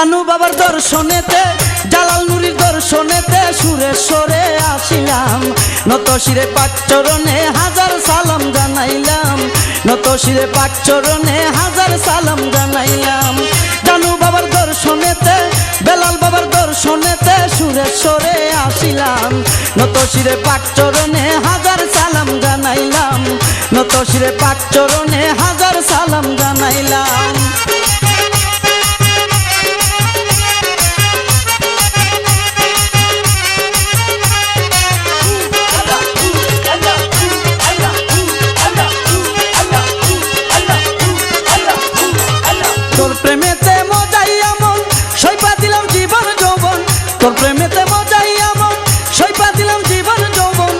জানু বাবার দর্শনেতে জালাল নুরির দর্শনেতে সুরেশ্বরে আসিলাম নত শিরে পাক চরণে হাজার সালাম জানাইলাম নত শিরে পাক চরণে হাজার সালাম জানাইলাম জানু বাবার দর্শনেতে বেলাল বাবার দর্শনেতে সুরেশ্বরে আসিলাম নত শিরে পাক চরণে হাজার সালাম জানাইলাম নত শিরে পাক চরণে হাজার সালাম জানাইলাম তোর প্রেমেতে মজাইয়া মন সইপা দিলাম জীবন যৌবন তোর প্রেমেতে মজাইয়া মন সইপা দিলাম জীবন যৌবন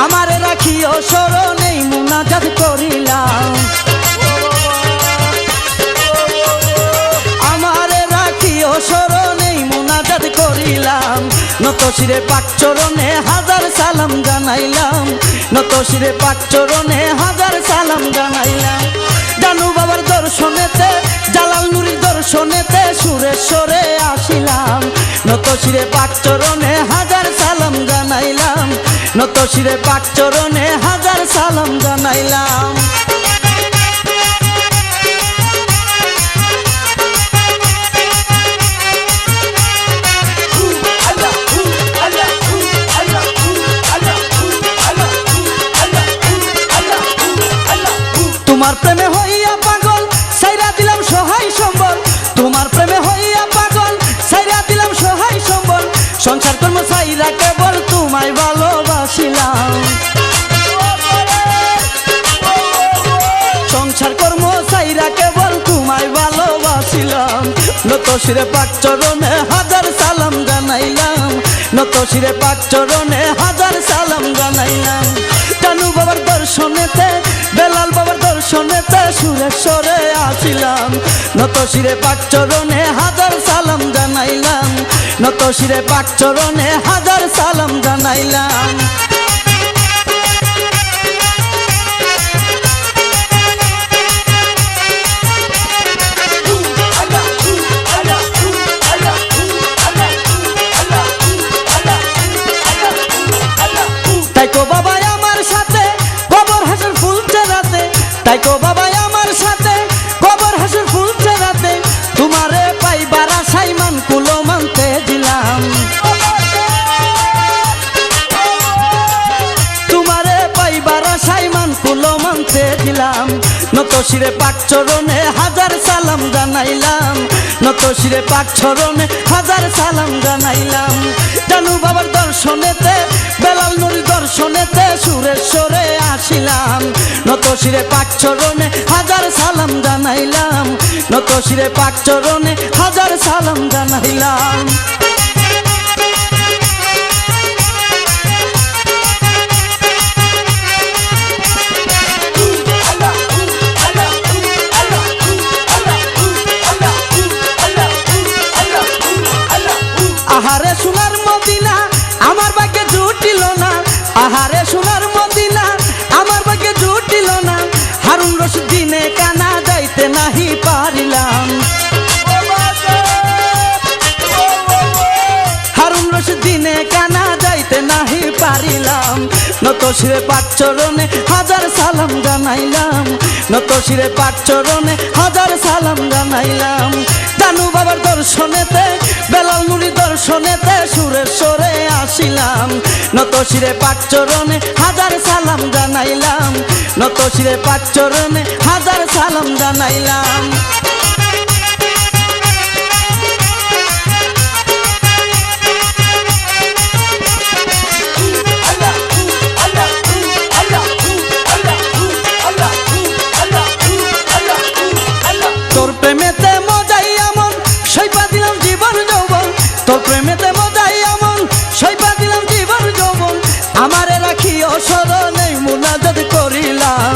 আমারে রাখিও স্মরণেই মুনাজাত করিলাম আমারে রাখিও স্মরণেই মুনাজাত করিলাম নত শিরে পাক চরণে হাজার সালাম জানাইলাম নত শিরে পাক চরণে হাজার সালাম জানাইলাম জানু বাবার দর্শনেতে জালাল নুরির দর্শনেতে সুরেশ্বরে আসিলাম নত শিরে পাক চরণে হাজার সালাম জানাইলাম নত শিরে পাক চরণে হাজার সালাম জানাইলাম তোমার প্রেমে হইয়া পাগল সাইরা দিলাম সহায় সম্বল তোমার প্রেমে হইয়া পাগল সাইরা দিলাম সহায় সম্বল সংসার কর্ম সাইরা কেবল তোমায় ভালোবাসিলাম সংসার কর্ম সাইরা কেবল তোমায় ভালোবাসিলাম নত শিরে পাক চরণে হাজার সালাম জানাইলাম নত শিরে পাক চরণে হাজার সালাম জানাইলাম জানু বাবার দর্শনেতে বেলাল বাবার দর্শনেতে সুরেশ্বরে আসিলাম নত শিরে পাক চরণে হাজার সালাম জানাইলাম নত শিরে পাক চরণে হাজার সালাম জানাইলাম তাইকো বাবা আমার সাথে কবর হাসর ফুল চেরাতে তাইকো বাবা আমার সাথে কবর হাসর ফুল চেরাতে তোমারে পাইবার আশাই মান কুলো মানতে দিলাম তোমারে পাইবার আশাই মান কুলো মানতে দিলাম নত শিরে পাক চরণে হাজার সালাম জানাইলাম নত শিরে পাক চরণে হাজার সালাম জানাইলাম জানু বাবার দর্শনেতে বেলাল নুরির দর্শনেতে সুরেশ্বরে আসিলাম নত শিরে পাক চরণে হাজার সালাম জানাইলাম নত শিরে পাক চরণে হাজার সালাম জানাইলাম আহারে সোনার মদিনা আমার ভাগ্যে জুটিল না আহারে সোনার মদিনা আমার ভাগ্যে জুটিল না হারুন রশিদ দিনে কানা যাইতে নাহি পারিলাম হারুন রশিদ দিনে কানা যাইতে নাহি পারিলাম নত শিরে পাক চরণে হাজার সালাম জানাইলাম নত শিরে পাক চরণে হাজার সালাম জানাইলাম জানু বাবার দর্শনেতে বেলাল নুরির দর্শনেতে সুরেশ্বরে আসিলাম নত শিরে পাক চরণে হাজার সালাম জানাইলাম নত শিরে পাক চরণে হাজার সালাম জানাইলাম তোর প্রেমেতে মজাইয়া মন সইপা দিলাম জীবন যৌবন তোর প্রেমেতে মজাইয়া মন সইপা দিলাম জীবন যৌবন আমারে রাখিও স্মরণে মুনাজাত করিলাম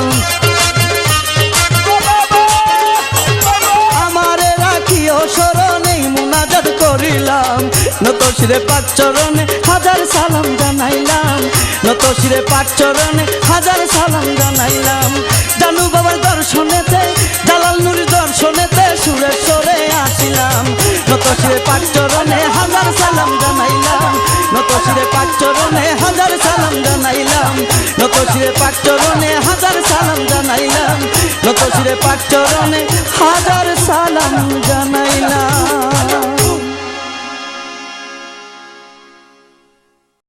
আমারে রাখিও স্মরণে মুনাজাত করিলাম নত শিরে পাক চরণে হাজার সালাম জানাইলাম নত শিরে পাক চরণে হাজার সালাম জানাইলাম জানু বাবার দর্শনেতে জালাল নুরির দর্শনেতে সুরেশ্বরে আসিলাম নত শিরে পাক চরণে হাজার সালাম জানাইলাম, নত শিরে পাক চরণে হাজার সালাম জানাইলাম, নত শিরে পাক চরণে হাজার সালাম জানাইলাম, নত শিরে পাক চরণে হাজার সালাম জানাইলাম।